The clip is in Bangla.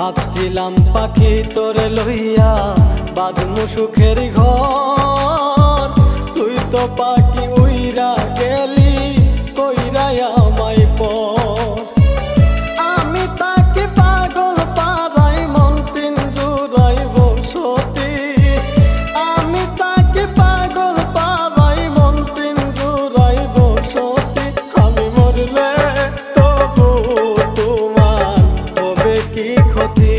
ভাবছিলাম পাখি তোরে লইয়া বাঁধমু সুখের ঘর, তুই তো পাখি উইরা গেলি কইরা আমায় পর। আমি তাকে পাগল পারাই মন পিঞ্জুরাই বসতি, আমি তাকে পাগল পারাই মন পিঞ্জুরাই বসতি। আমি মরলে তবু তোমার হবে কি ক্ষতি?